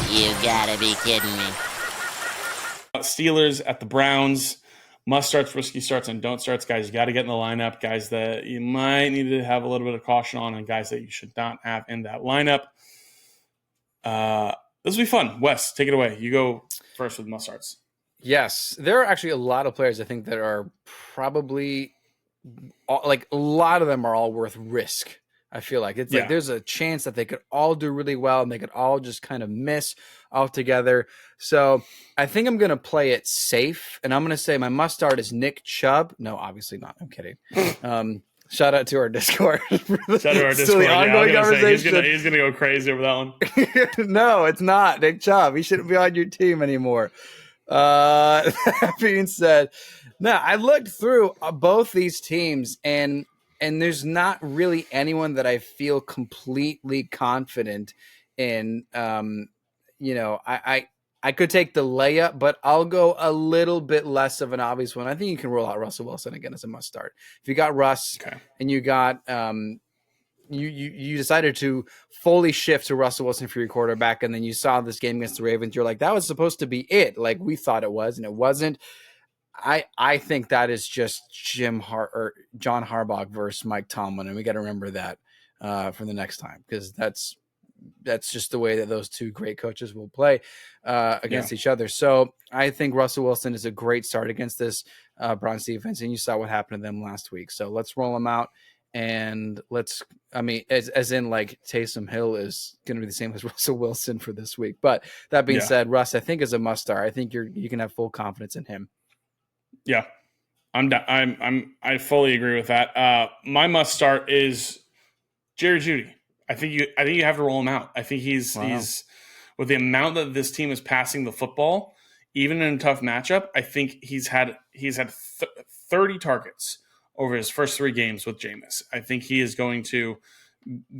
You gotta be kidding me. Steelers at the Browns. Must starts, risky starts, and don't starts. Guys, you got to get in the lineup. Guys that you might need to have a little bit of caution on, and guys that you should not have in that lineup. This will be fun. Wes, take it away. You go first with must starts. Yes, there are actually a lot of players I think that are probably like a lot of them are all worth risk. I feel like it's like there's a chance that they could all do really well and they could all just kind of miss altogether. So I think I'm going to play it safe, and I'm going to say my must start is Nick Chubb. No, obviously not. I'm kidding. Shout out to our Discord. Shout out to our Discord. The ongoing conversation. He's gonna go crazy over that one. No, it's not Nick Chubb. He shouldn't be on your team anymore. That being said, no, I looked through both these teams, and there's not really anyone that I feel completely confident in. I could take the layup, but I'll go a little bit less of an obvious one. I think you can roll out Russell Wilson again as a must start. If you got Russ and you got you decided to fully shift to Russell Wilson for your quarterback, and then you saw this game against the Ravens, you're like, that was supposed to be it. Like we thought it was, and it wasn't. I think that is just John Harbaugh versus Mike Tomlin, and we got to remember that for the next time, because that's just the way that those two great coaches will play against each other. So I think Russell Wilson is a great start against this Browns defense, and you saw what happened to them last week. So let's roll them out, and as in like Taysom Hill is going to be the same as Russell Wilson for this week. But that being said, Russ, I think is a must start. I think you can have full confidence in him. Yeah, I fully agree with that. My must start is Jerry Jeudy. I think you have to roll him out. I think he's with the amount that this team is passing the football, even in a tough matchup. I think he's had 30 targets over his first 3 games with Jameis. I think he is going to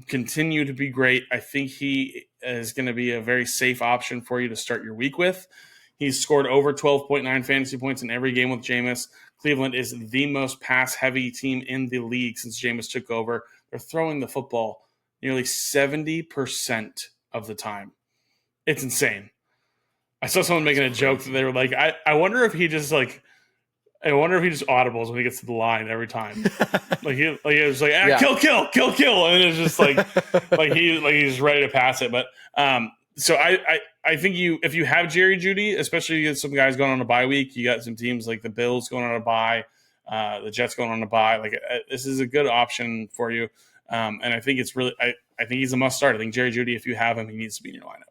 continue to be great. I think he is going to be a very safe option for you to start your week with. He's scored over 12.9 fantasy points in every game with Jameis. Cleveland is the most pass-heavy team in the league since Jameis took over. They're throwing the football nearly 70% of the time. It's insane. I saw someone making a joke that they were like, I wonder if he just audibles when he gets to the line every time. he was like, kill, and it's just like he's ready to pass it. But so I think if you have Jerry Jeudy, especially you get some guys going on a bye week, you got some teams like the Bills going on a bye, the Jets going on a bye. This is a good option for you. And I think it's really, I think he's a must start. I think Jerry Jeudy, if you have him, he needs to be in your lineup.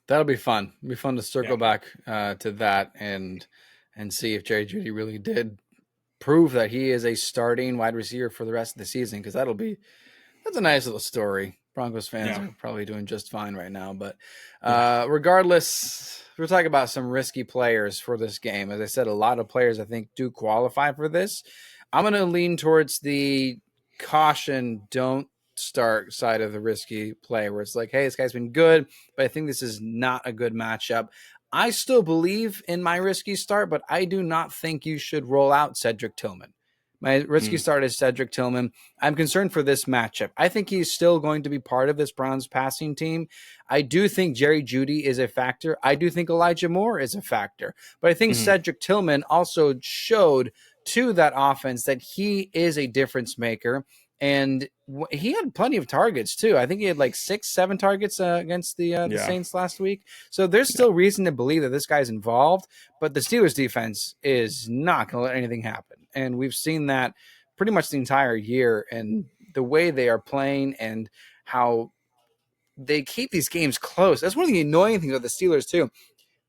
That'll be fun. It'll be fun to circle back to that and see if Jerry Jeudy really did prove that he is a starting wide receiver for the rest of the season, because that's a nice little story. Broncos fans are probably doing just fine right now. But regardless, we're talking about some risky players for this game. As I said, a lot of players I think do qualify for this. I'm going to lean towards the caution, don't start side of the risky play, where it's like, hey, this guy's been good, but I think this is not a good matchup. I still believe in my risky start, but I do not think you should roll out Cedric Tillman. My risky start is Cedric Tillman. I'm concerned for this matchup. I think he's still going to be part of this Browns passing team. I do think Jerry Jeudy is a factor. I do think Elijah Moore is a factor. But I think Cedric Tillman also showed to that offense that he is a difference maker. And he had plenty of targets too. I think he had like 6-7 targets against the Saints last week. So there's still reason to believe that this guy's involved, but the Steelers defense is not going to let anything happen. And we've seen that pretty much the entire year, and the way they are playing and how they keep these games close. That's one of the annoying things with the Steelers too.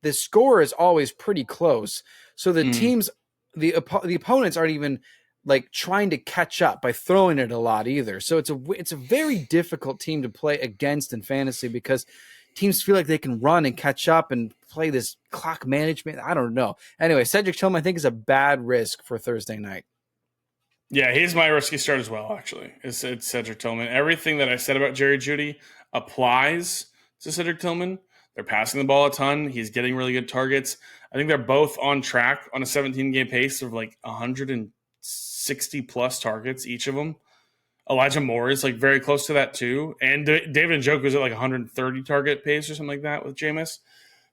The score is always pretty close. So the teams, the opponents aren't even like trying to catch up by throwing it a lot either. So it's a very difficult team to play against in fantasy, because teams feel like they can run and catch up and play this clock management. I don't know. Anyway, Cedric Tillman I think is a bad risk for Thursday night. Yeah, he's my risky start as well, actually. It's Cedric Tillman. Everything that I said about Jerry Jeudy applies to Cedric Tillman. They're passing the ball a ton. He's getting really good targets. I think they're both on track on a 17-game pace of like 160-plus targets, each of them. Elijah Moore is like very close to that too. And David Njoku is at like 130 target pace or something like that with Jameis.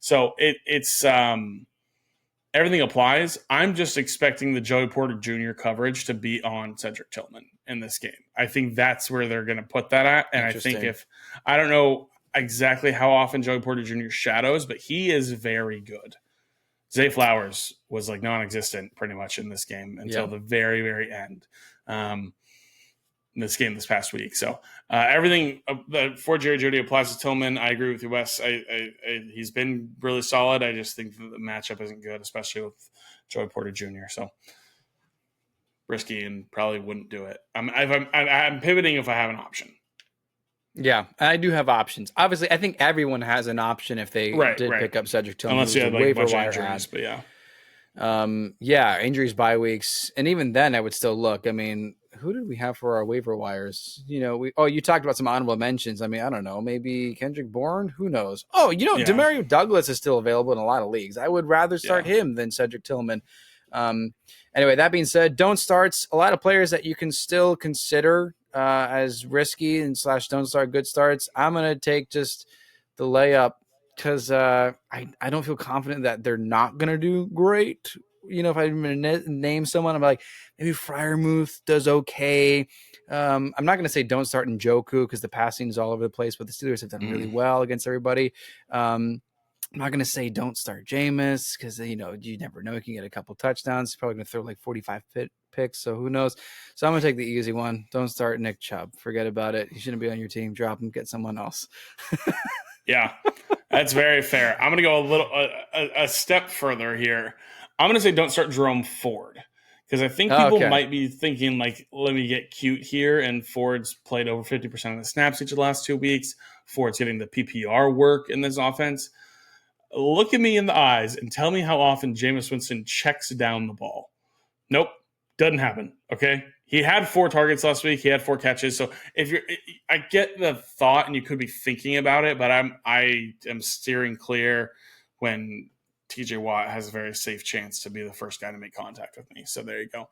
So it's everything applies. I'm just expecting the Joey Porter Jr. coverage to be on Cedric Tillman in this game. I think that's where they're going to put that at. And I think I don't know exactly how often Joey Porter Jr. shadows, but he is very good. Zay Flowers was like non-existent pretty much in this game until the very, very end. In this game this past week. So everything for Jerry Jeudy applies to Tillman. I agree with you, Wes. He's been really solid. I just think the matchup isn't good, especially with Joey Porter Jr. So risky and probably wouldn't do it. I'm pivoting if I have an option. Yeah, I do have options. Obviously, I think everyone has an option if they pick up Cedric Tillman. Unless you had like a bunch of injuries, but injuries, bye weeks. And even then I would still look. I mean, who did we have for our waiver wires? You talked about some honorable mentions. I mean, I don't know, maybe Kendrick Bourne, who knows? Demario Douglas is still available in a lot of leagues. I would rather start him than Cedric Tillman. Anyway, that being said, don't starts, a lot of players that you can still consider as risky and / don't start good starts. I'm going to take just the layup because I don't feel confident that they're not going to do great. If I'm going to name someone, I'm like, maybe Freiermuth does okay. I'm not going to say don't start Njoku because the passing is all over the place, but the Steelers have done really well against everybody. I'm not going to say don't start Jameis because, you never know. He can get a couple touchdowns. He's probably going to throw like 45 picks, so who knows? So I'm going to take the easy one. Don't start Nick Chubb. Forget about it. He shouldn't be on your team. Drop him. Get someone else. Yeah, that's very fair. I'm going to go a step further here. I'm going to say don't start Jerome Ford because I think people might be thinking like, let me get cute here. And Ford's played over 50% of the snaps each of the last 2 weeks. Ford's getting the PPR work in this offense. Look at me in the eyes and tell me how often Jameis Winston checks down the ball. Nope, doesn't happen. Okay, he had 4 targets last week. He had 4 catches. So I get the thought, and you could be thinking about it, but I am steering clear when TJ Watt has a very safe chance to be the first guy to make contact with me. So there you go.